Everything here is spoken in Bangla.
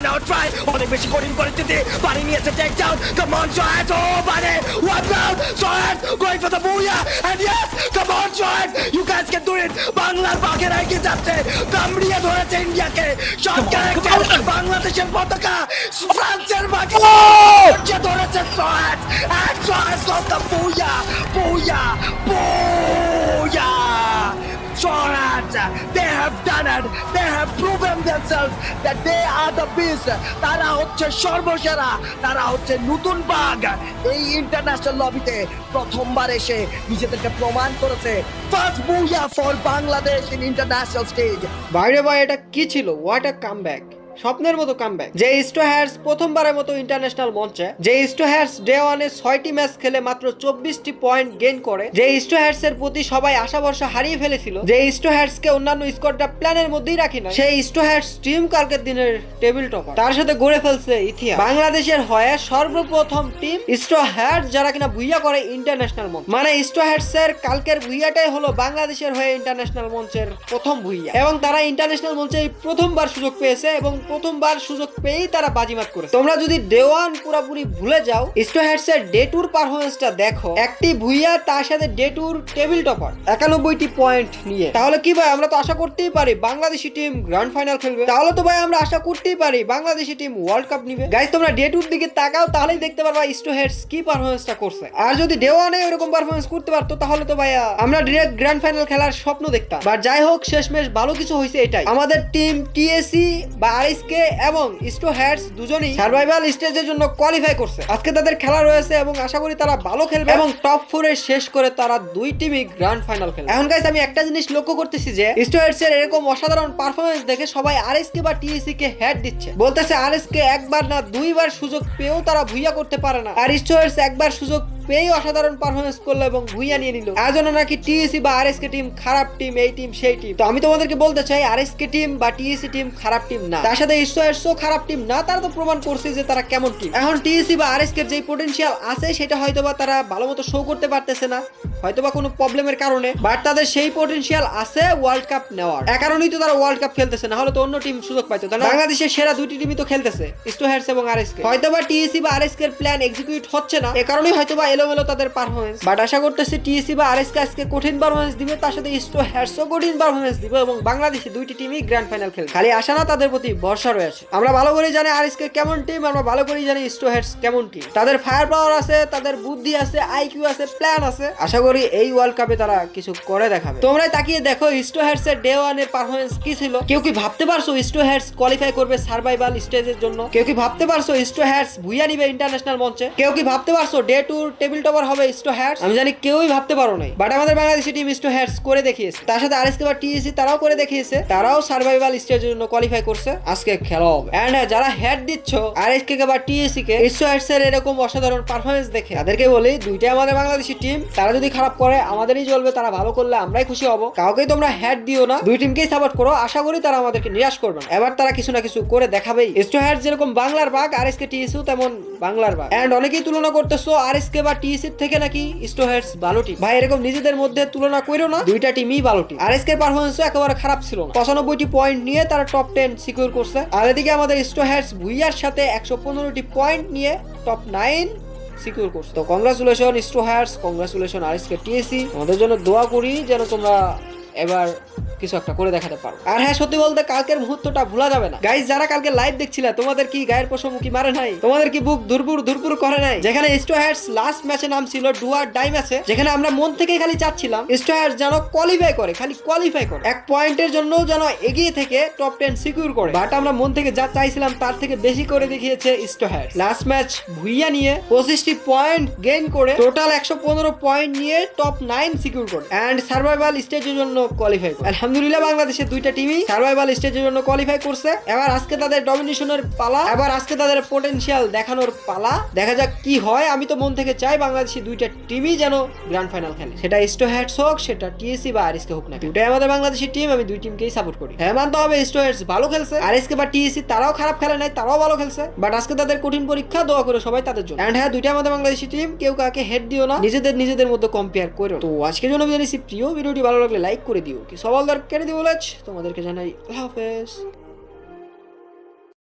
Now try অনেক বেশি কঠিন পরিস্থিতি পানি নিয়েছে take down come on Joet oh buddy one round Joet going for the booyah and yes come on Joet you guys can do it বাংলার বাঘেরা এগিয়ে যাচ্ছে কামড়িয়ে ধরেছে ইন্ডিয়াকে শট ক্যারেক্টার বাংলাদেশের পতাকা ফ্রান্সের বাঘে ধরেছে Joet and Joet of the booyah Joet, they have done it. They have proven themselves that they are the beast. তারা হচ্ছে সর্বসেরা, তারা হচ্ছে নতুন বাঘ। এই ইন্টারন্যাশনাল লবিতে প্রথমবার এসে নিজেদেরকে প্রমাণ করেছে। First booyah for Bangladesh in international stage. বাইরে ভাই এটা কি ছিল? What a comeback! স্বপ্নের মতো কামব্যাক। যে স্টোহার্স প্রথমবারের মতো ইন্টারন্যাশনাল মঞ্চে, যে স্টোহার্স ডে ওয়ানে 6টি ম্যাচ খেলে মাত্র 24টি পয়েন্ট গেইন করে, যে স্টোহার্স এর প্রতি সবাই আশা ভরসা হারিয়ে ফেলেছিল, যে স্টোহার্স কে অন্যান্য স্কোয়াডরা প্ল্যানের মধ্যেই রাখি না, সেই স্টোহার্স টিম কালকের দিনের টেবিল টপার। তার সাথে গড়ে ফেলছে ইতিহাস। বাংলাদেশের হয়ে সর্বপ্রথম টিম স্টোহার্স যারা কিনা ভুইয়া করে ইন্টারন্যাশনাল মঞ্চ। মানে স্টোহার্স এর কালকের ভুইয়াটাই হলো বাংলাদেশের হয়ে ইন্টারন্যাশনাল মঞ্চের প্রথম ভুইয়া, এবং তারা ইন্টারন্যাশনাল মঞ্চে প্রথমবার সুযোগ পেয়েছে এবং প্রথমবার সুযোগ পেয়েই তারা বাজিমাত করেছে। তোমরা যদি ডে ওয়ান পুরোপুরি ভুলে যাও, স্টোহার্স এর ডে টুর পারফরমেন্সটা দেখো, একটি ভুইয়া তার সাথে ডে টুর টেবিল টপার 91টি পয়েন্ট নিয়ে, তাহলে কি ভাই আমরা তো আশা করতেই পারি বাংলাদেশি টিম গ্র্যান্ড ফাইনাল খেলবে। তাহলে তো ভাই আমরা আশা করতেই পারি বাংলাদেশি টিম ওয়ার্ল্ড কাপ নিবে। গাইস তোমরা ডে টুর দিকে তাকাও, তাহলেই দেখতে পারবা স্টোহার্স কি পারফরমেন্সটা করছে। আর যদি ডে ওয়ানে এরকম পারফরমেন্স করতে পারতো, তাহলে তো ভাইয়া আমরা ডিরেক্ট গ্র্যান্ড ফাইনাল খেলার স্বপ্ন দেখতাম। বাট যাই হোক, শেষমেশ ভালো কিছু হয়েছে এটাই। আমাদের টিম টিএসি বা আরএসকে এবং স্টোহার্স দুজনেই সার্ভাইভাল স্টেজের জন্য কোয়ালিফাই করছে। আজকে তাদের খেলা রয়েছে এবং আশা করি তারা ভালো খেলবে এবং টপ 4 এ শেষ করে তারা দুই টিমই গ্র্যান্ড ফাইনাল খেলবে। এখন গাইস আমি একটা জিনিস লক্ষ্য করতেছি যে স্টোহার্স এর এরকম অসাধারণ পারফরম্যান্স দেখে সবাই আরএসকে বা টিএসি কে হেড দিচ্ছে, বলতেছে আরএসকে একবার না দুইবার সুযোগ পেয়েও তারা ভুইয়া করতে পারে না, আর স্টোহার্স একবার সুযোগ পেয়ে অসাধারণ পারফরমেন্স করলো এবং ভুইয়া নিয়ে নিল। আর জন্য নাকি টিএসি বা আরএসকে টিম খারাপ টিম, এই টিম সেই টিম। তো আমি তোমাদেরকে বলতে চাই আরএসকে টিম বা টিএসি টিম খারাপ টিম না, তার সাথে স্টোহার্সও খারাপ টিম না। তারা তো প্রমাণ করছে যে তারা কেমন টিম। এখন টিএসি বা আরএসকে যে পটেনশিয়াল আছে সেটা হয়তোবা তারা ভালো মতো শো করতে পারতেছে না, হয়তোবা কোনো প্রবলেমের কারণে, বাট তাদের সেই পটেনশিয়াল আছে ওয়ার্ল্ড কাপ নেওয়ার। এ কারণেই তো তারা ওয়ার্ল্ড কাপ খেলতেছে, না হলে তো অন্য টিম সুযোগ পাইতো। বাংলাদেশের সেরা দুইটি টিমই তো খেলতেছে, স্টোহার্স এবং আরএসকে। হয়তোবা টিএসি বা আরএসকে এর প্ল্যান এক্সিকিউট হচ্ছে না, এ কারণেই হয়তোবা এলোমেলো তাদের পারফরমেন্স। বাট আশা করতেছি টিএসি বা আরএসকে আজকে কঠিন পারফরমেন্স দিবে, তার সাথে স্টোহার্সও কঠিন পারফরমেন্স দিবে এবং বাংলাদেশে দুইটি টিমই গ্র্যান্ড ফাইনাল খেলবে। খালি আশা না, তাদের প্রতি ভরসা রয়েছে। আমরা ভালো করে জানি আরএসকে কেমন টিম, আমরা ভালো করে জানি স্টোহার্স কেমন টিম। তাদের ফায়ার পাওয়ার আছে, তাদের বুদ্ধি আছে, আইকিউ আছে, প্ল্যান আছে। আশা করি এই ওয়ার্ল্ড কাপে তারা কিছু করে দেখাবে। তোমরাই তাকিয়ে দেখো স্টোহার্স এর ডে ওয়ান এর পারফরমেন্স কি ছিল। কেউ কি ভাবতে পারছো স্টোহার্স কোয়ালিফাই করবে সার্ভাইভাল স্টেজের জন্য? কেউ কি ভাবতে পারছো স্টোহার্স ভুইয়া নিবে ইন্টারন্যাশনাল মঞ্চে? কেউ কি ভাবতে পারছো ডে টুর টেবিল টপার হবে স্টোহার্স? আমি জানি কেউই ভাবতে পারো নাই, বাট আমাদের বাংলাদেশি টিম স্টোহার্স করে দেখিয়েছে। তার সাথে আরএসকে বা টিএসি তারাও করে দেখিয়েছে, তারাও সার্ভাইভাল স্টেজের জন্য কোয়ালিফাই করছে। আজকে খেলা হবে। এন্ড যারা হেড দিচ্ছ আরএসকে বা টিএসি কে, স্টোহার্স এর এরকম অসাধারণ পারফরমেন্স দেখে তাদেরকে বলি দুইটাই আমাদের বাংলাদেশি টিম। তারা যদি খারাপ করে আমাদেরই চলবে, তারা ভালো করলে আমরাই খুশি হব। কাউকেই তোমরা হেড দিও না, দুই টিমকেই সাপোর্ট করো। আশা করি তারা আমাদেরকে নিরাশ করবে না, এবার তারা কিছু না কিছু করে দেখাবেই। স্টোহার্স যেরকম বাংলার বাঘ, আরএসকে টিএসিও তেমন বাংলার বাঘ। এন্ড অনেকেই তুলনা করতেছো আরএসকে বা টিএসি থেকে নাকি স্টোহার্স ভালো টিম। ভাই এরকম নিজেদের মধ্যে তুলনা করো না, দুইটা টিমই ভালো টিম। আরএসকে এর পারফরম্যান্সও একেবারে খারাপ ছিল না, 95টি পয়েন্ট নিয়ে তারা টপ 10 সিকিউর করছে। আর এদিকে আমাদের স্টোহার্স ভুইয়ার সাথে 115টি পয়েন্ট নিয়ে টপ 9 সিকিউর করছে। তো কংগ্রাচুলেশন স্টোহার্স, কংগ্রাচুলেশন আরএসকে টিএসি। আমাদের জন্য দোয়া করি যেন তোমরা এবার কিছু একটা করে দেখাতে পারো। আর হ্যাঁ, সত্যি বলতে কালকের মুহূর্তটা ভোলা যাবে না। গাইস যারা কালকে লাইভ দেখছিলে, তোমাদের কি গায়ের পশমুখী মারে নাই? তোমাদের কি বুক ধুরপুর করে নাই? যেখানে স্টোহার্স লাস্ট ম্যাচে নাম ছিল ডুয়ার ডাই ম্যাচে, যেখানে আমরা মন থেকে খালি চাচ্ছিলাম স্টোহার্স যেন কোয়ালিফাই করে, খালি কোয়ালিফাই করে, এক পয়েন্টের জন্য যেন এগিয়ে থেকে টপ 10 সিকিউর করে। বাট আমরা মন থেকে যা চাইছিলাম তার থেকে বেশি করে দেখিয়েছে স্টোহার্স। লাস্ট ম্যাচ ভুইয়া নিয়ে 25টি পয়েন্ট গেইন করে টোটাল 115 পয়েন্ট নিয়ে টপ 9 সিকিউর করে এন্ড সার্ভাইভাল স্টেজের জন্য কোয়ালিফাই করে। আলহামদুলিল্লাহ বাংলাদেশের দুইটা টিমই সার্ভাইভাল স্টেজের জন্য কোয়ালিফাই করছে। এবার আজকে তাদের ডমিনেশনের পালা, এবার আজকে তাদের পটেনশিয়াল দেখানোর পালা। দেখা যাক কি হয়। আমি তো মন থেকে চাই বাংলাদেশি দুইটা টিমই যেন গ্র্যান্ড ফাইনাল খেলে, সেটা স্টোহার্স হোক, সেটা টিএসি বা আরএসকে হোক না। দুইটাই আমাদের বাংলাদেশি টিম, আমি দুই টিমকেই সাপোর্ট করি। হ্যাঁ, মানতে হবে স্টোহার্স ভালো খেলছে, আরএসকে বা টিএসি তারাও খারাপ খেলে নাই, তারাও ভালো খেলছে। বাট আজকে তাদের কঠিন পরীক্ষা, দোয়া করে সবাই তাদের জন্য। এন্ড হ্যাঁ, দুইটা আমাদের বাংলাদেশি টিম, কেউ কাকে হেড দিও না, নিজেদের মধ্যে কম্পেয়ার করো। তো আজকের জন্য বিদায় নিচ্ছি। প্রিয় ভিডিওটি ভালো লাগলে লাইক করে দিও, কি সবাল দরকার কেটে দিও। তোমাদেরকে জানাই আল্লাহ হাফেজ।